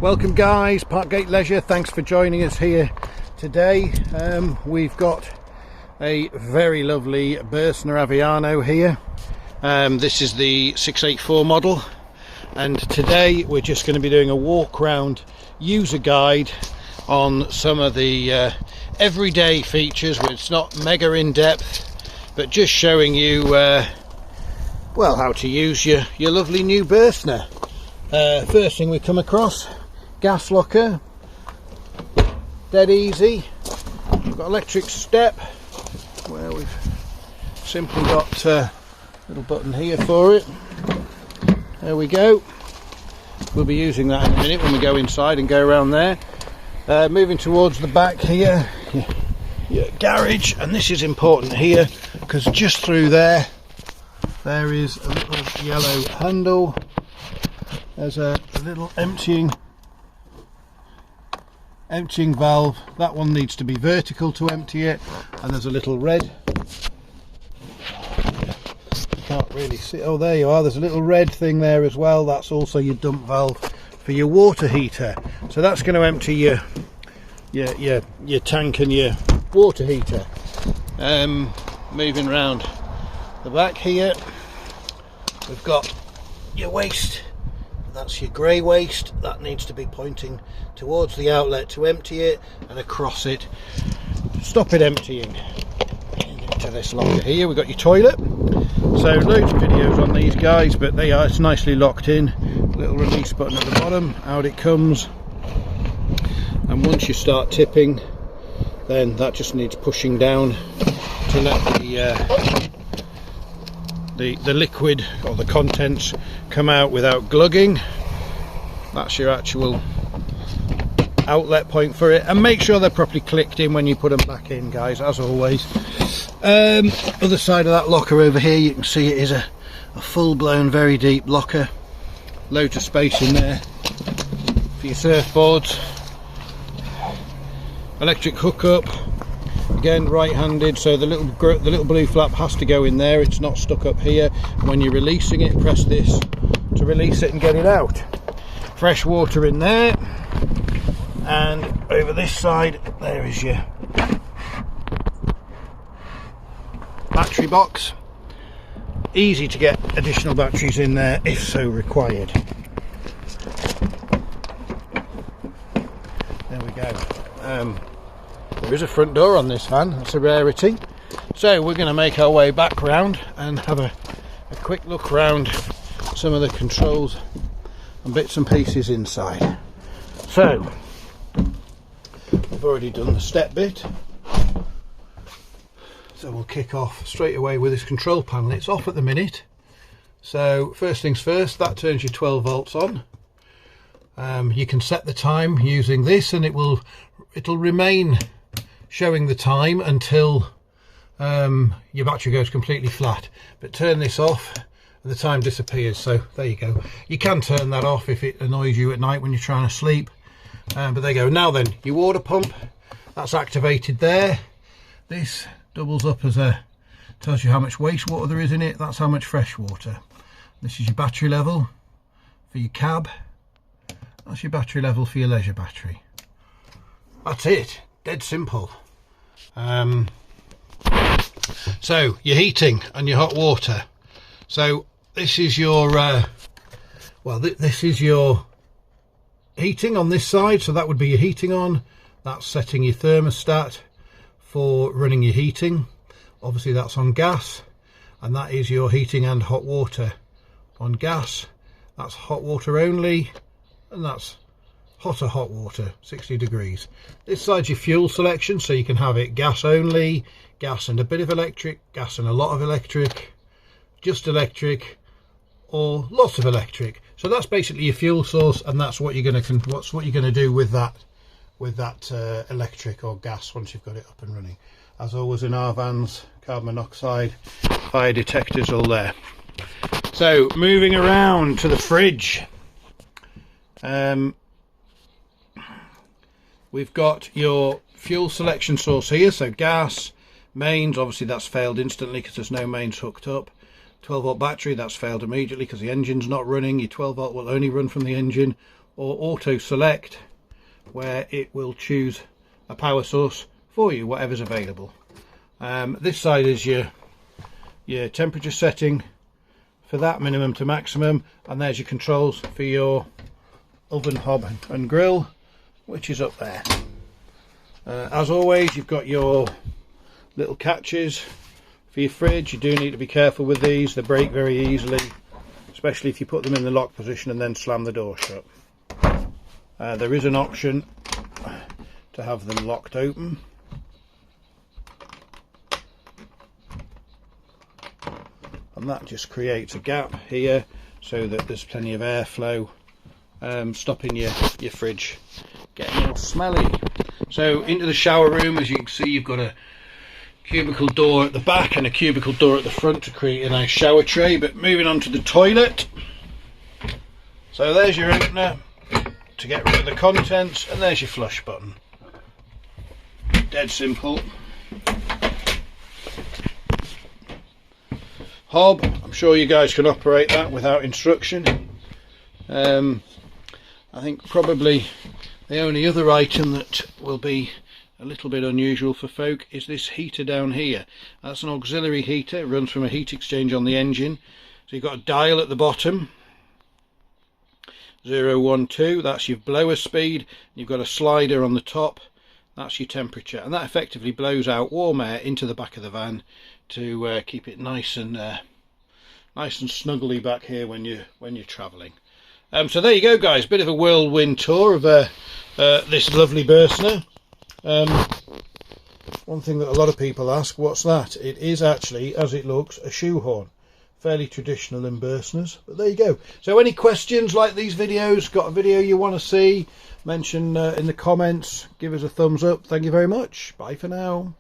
Welcome guys, Parkgate Leisure, thanks for joining us here today. We've got a very lovely Burstner Aviano here. This is the 684 model, and today we're just going to be doing a walk around user guide on some of the everyday features. It's not mega in depth, but just showing you well, how to use your lovely new Burstner. First thing we come across, gas locker, dead easy. We've got electric step where we've simply got a little button here for it. There we go. We'll be using that in a minute when we go inside and go around there. Moving towards the back here, your garage, and this is important here because just through there is a little yellow handle. There's a little emptying valve. That one needs to be vertical to empty it, and there's a little red, you can't really see, oh there you are, there's a little red thing there as well. That's also your dump valve for your water heater, so that's going to empty your tank and your water heater. Moving around the back here, we've got your waste. That's your grey waste. That needs to be pointing towards the outlet to empty it, and across it stop it emptying. Into this locker here we've got your toilet. So loads of videos on these guys, but it's nicely locked in. Little release button at the bottom, out it comes, and once you start tipping, then that just needs pushing down to let the liquid or the contents come out without glugging. That's your actual outlet point for it, and make sure they're properly clicked in when you put them back in, guys, as always. Other side of that locker over here, you can see it is a full-blown very deep locker. Loads of space in there for your surfboards. Electric hookup, again right-handed, so the little blue flap has to go in there. It's not stuck up here. When you're releasing it, press this to release it and get it out. Fresh water in there, and over this side there is your battery box. Easy to get additional batteries in there if so required. There we go. There is a front door on this van, that's a rarity. So we're going to make our way back round and have a quick look around some of the controls and bits and pieces inside. So I've already done the step bit, so we'll kick off straight away with this control panel. It's off at the minute, so first things first, that turns your 12 volts on. You can set the time using this, and it'll remain showing the time until your battery goes completely flat, but turn this off and the time disappears. So there you go. You can turn that off if it annoys you at night when you're trying to sleep, but there you go. Now then, your water pump, that's activated there. This doubles up as tells you how much wastewater there is in it. That's how much fresh water. This is your battery level for your cab. That's your battery level for your leisure battery. That's it, dead simple. So your heating and your hot water. So this is your this is your heating on this side, so that would be your heating on. That's setting your thermostat for running your heating. Obviously that's on gas, and that is your heating and hot water. On gas, that's hot water only, and that's hotter hot water, 60 degrees. This side's your fuel selection, so you can have it gas only, gas and a bit of electric, gas and a lot of electric, just electric, or lots of electric. So that's basically your fuel source, and that's what you're going to do with that electric or gas once you've got it up and running. As always in our vans, carbon monoxide, fire detectors all there. So moving around to the fridge, we've got your fuel selection source here, so gas, mains, obviously that's failed instantly because there's no mains hooked up. 12 volt battery, that's failed immediately because the engine's not running. Your 12 volt will only run from the engine. or auto select, where it will choose a power source for you, whatever's available. This side is your temperature setting for that, minimum to maximum, and there's your controls for your oven, hob and grill, which is up there. As always, you've got your little catches for your fridge. You do need to be careful with these, they break very easily, especially if you put them in the lock position and then slam the door shut. There is an option to have them locked open. And that just creates a gap here so that there's plenty of airflow, stopping your fridge getting all smelly. So into the shower room, as you can see, you've got a cubicle door at the back and a cubicle door at the front to create a nice shower tray. But moving on to the toilet, so there's your opener to get rid of the contents, and there's your flush button. Dead simple. Hob, I'm sure you guys can operate that without instruction. I think probably the only other item that will be a little bit unusual for folk is this heater down here. That's an auxiliary heater, it runs from a heat exchange on the engine. So you've got a dial at the bottom, 0, 1, 2, that's your blower speed. You've got a slider on the top, that's your temperature, and that effectively blows out warm air into the back of the van to keep it nice and snuggly back here when you're travelling. So there you go, guys, bit of a whirlwind tour of this lovely Burstner. One thing that a lot of people ask, what's that? It is actually, as it looks, a shoehorn. Fairly traditional in Burstners, but there you go. So any questions, like these videos, got a video you want to see, mention in the comments, give us a thumbs up. Thank you very much. Bye for now.